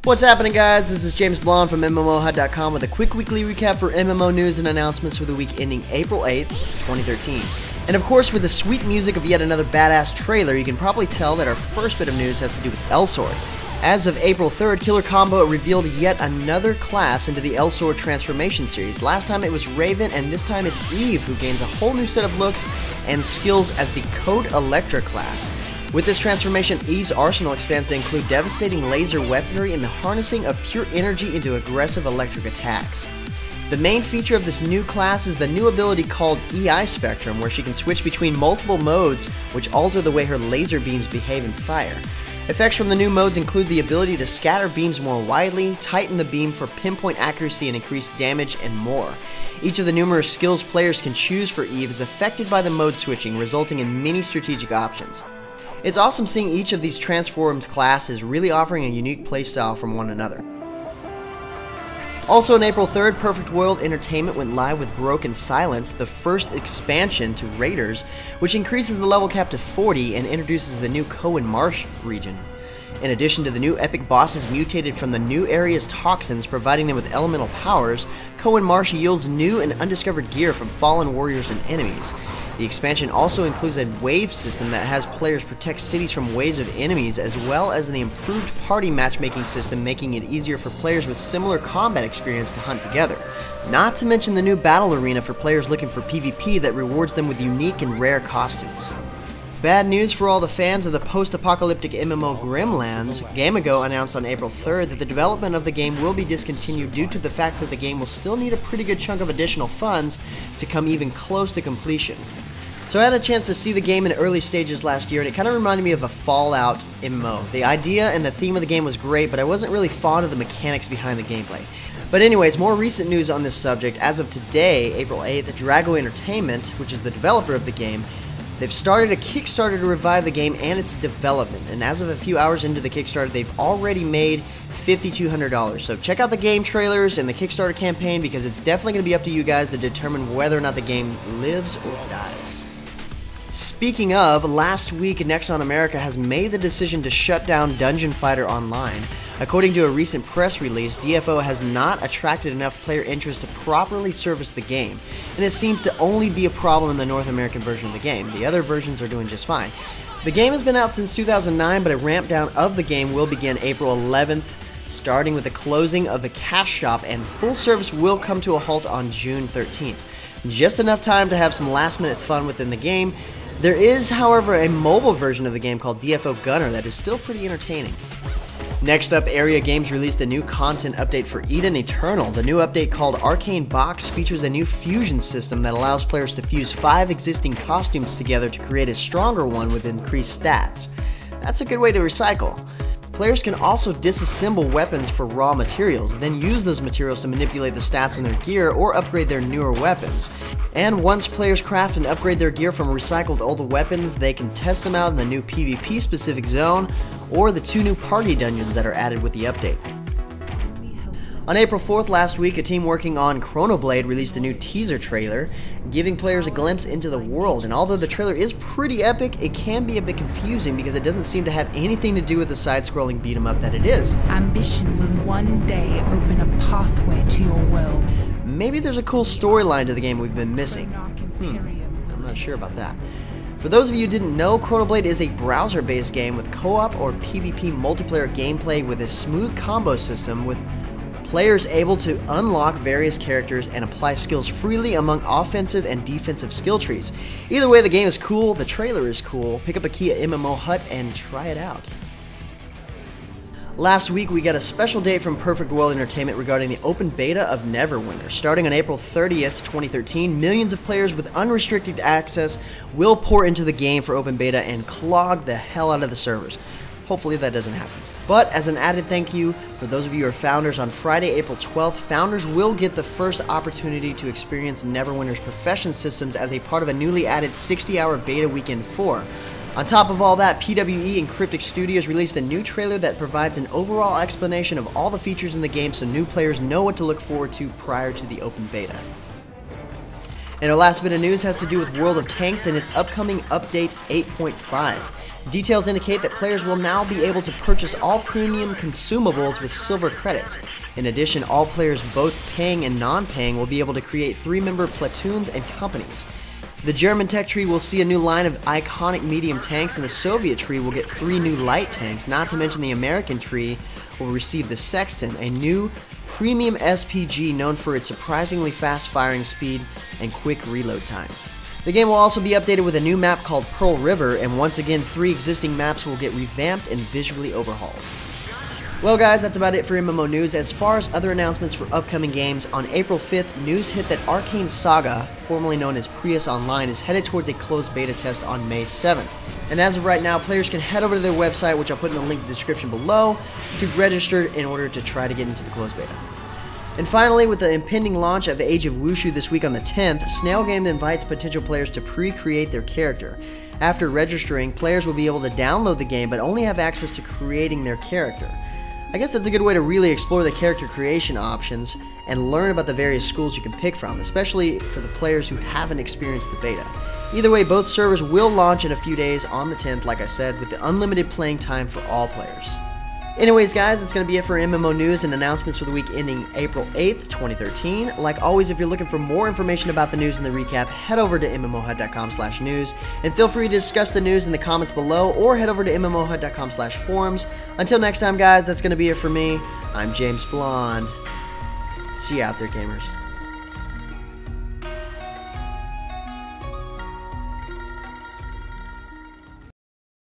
What's happening, guys? This is James Blonde from MMOHut.com with a quick weekly recap for MMO news and announcements for the week ending April 8th, 2013. And of course, with the sweet music of yet another badass trailer, you can probably tell that our first bit of news has to do with Elsword. As of April 3rd, Killer Combo revealed yet another class into the Elsword transformation series. Last time it was Raven, and this time it's Eve, who gains a whole new set of looks and skills as the Code Electra class. With this transformation, Eve's arsenal expands to include devastating laser weaponry and the harnessing of pure energy into aggressive electric attacks. The main feature of this new class is the new ability called EI Spectrum, where she can switch between multiple modes which alter the way her laser beams behave in fire. Effects from the new modes include the ability to scatter beams more widely, tighten the beam for pinpoint accuracy and increase damage, and more. Each of the numerous skills players can choose for Eve is affected by the mode switching, resulting in many strategic options. It's awesome seeing each of these transformed classes really offering a unique playstyle from one another. Also on April 3rd, Perfect World Entertainment went live with Broken Silence, the first expansion to RaiderZ, which increases the level cap to 40 and introduces the new Cohen Marsh region. In addition to the new epic bosses mutated from the new area's toxins, providing them with elemental powers, Cohen Marsh yields new and undiscovered gear from fallen warriors and enemies. The expansion also includes a wave system that has players protect cities from waves of enemies, as well as the improved party matchmaking system, making it easier for players with similar combat experience to hunt together. Not to mention the new battle arena for players looking for PvP that rewards them with unique and rare costumes. Bad news for all the fans of the post-apocalyptic MMO Grimlands. Gamago announced on April 3rd that the development of the game will be discontinued due to the fact that the game will still need a pretty good chunk of additional funds to come even close to completion. So I had a chance to see the game in early stages last year, and it kind of reminded me of a Fallout MMO. The idea and the theme of the game was great, but I wasn't really fond of the mechanics behind the gameplay. But anyways, more recent news on this subject. As of today, April 8th, Drago Entertainment, which is the developer of the game, they've started a Kickstarter to revive the game and its development, and as of a few hours into the Kickstarter, they've already made $5,200. So check out the game trailers and the Kickstarter campaign, because it's definitely going to be up to you guys to determine whether or not the game lives or dies. Speaking of, last week Nexon America has made the decision to shut down Dungeon Fighter Online. According to a recent press release, DFO has not attracted enough player interest to properly service the game, and it seems to only be a problem in the North American version of the game. The other versions are doing just fine. The game has been out since 2009, but a ramp down of the game will begin April 11th, starting with the closing of the cash shop, and full service will come to a halt on June 13th. Just enough time to have some last minute fun within the game. There is, however, a mobile version of the game called DFO Gunner that is still pretty entertaining. Next up, Area Games released a new content update for Eden Eternal. The new update, called Arcane Box, features a new fusion system that allows players to fuse 5 existing costumes together to create a stronger one with increased stats. That's a good way to recycle. Players can also disassemble weapons for raw materials, then use those materials to manipulate the stats on their gear or upgrade their newer weapons. And once players craft and upgrade their gear from recycled old weapons, they can test them out in the new PvP specific zone or the 2 new party dungeons that are added with the update. On April 4th last week, a team working on ChronoBlade released a new teaser trailer, giving players a glimpse into the world. And although the trailer is pretty epic, it can be a bit confusing because it doesn't seem to have anything to do with the side-scrolling beat-em-up that it is. Ambition will one day open a pathway to your world. Maybe there's a cool storyline to the game we've been missing. I'm not sure about that. For those of you who didn't know, ChronoBlade is a browser-based game with co-op or PvP multiplayer gameplay with a smooth combo system, with players able to unlock various characters and apply skills freely among offensive and defensive skill trees. Either way, the game is cool, the trailer is cool. Pick up a key at MMOHut and try it out. Last week, we got a special date from Perfect World Entertainment regarding the open beta of Neverwinter. Starting on April 30th, 2013, millions of players with unrestricted access will pour into the game for open beta and clog the hell out of the servers. Hopefully that doesn't happen. But as an added thank you for those of you who are founders, on Friday, April 12th, founders will get the first opportunity to experience Neverwinter's profession systems as a part of a newly added 60-hour beta weekend 4. On top of all that, PWE and Cryptic Studios released a new trailer that provides an overall explanation of all the features in the game so new players know what to look forward to prior to the open beta. And our last bit of news has to do with World of Tanks and its upcoming update 8.5. Details indicate that players will now be able to purchase all premium consumables with silver credits. In addition, all players, both paying and non-paying, will be able to create 3-member platoons and companies. The German tech tree will see a new line of iconic medium tanks, and the Soviet tree will get 3 new light tanks, not to mention the American tree will receive the Sexton, a new premium SPG known for its surprisingly fast firing speed and quick reload times. The game will also be updated with a new map called Pearl River, and once again 3 existing maps will get revamped and visually overhauled. Well guys, that's about it for MMO news. As far as other announcements for upcoming games, on April 5th, news hit that Arcane Saga, formerly known as Prius Online, is headed towards a closed beta test on May 7th. And as of right now, players can head over to their website, which I'll put in the link in the description below, to register in order to try to get into the closed beta. And finally, with the impending launch of Age of Wushu this week on the 10th, Snail Game invites potential players to pre-create their character. After registering, players will be able to download the game, but only have access to creating their character. I guess that's a good way to really explore the character creation options and learn about the various schools you can pick from, especially for the players who haven't experienced the beta. Either way, both servers will launch in a few days on the 10th, like I said, with the unlimited playing time for all players. Anyways guys, that's going to be it for MMO news and announcements for the week ending April 8th, 2013. Like always, if you're looking for more information about the news and the recap, head over to MMOHut.com/news, and feel free to discuss the news in the comments below, or head over to MMOHut.com/forums. Until next time guys, that's going to be it for me. I'm James Blonde. See you out there, gamers.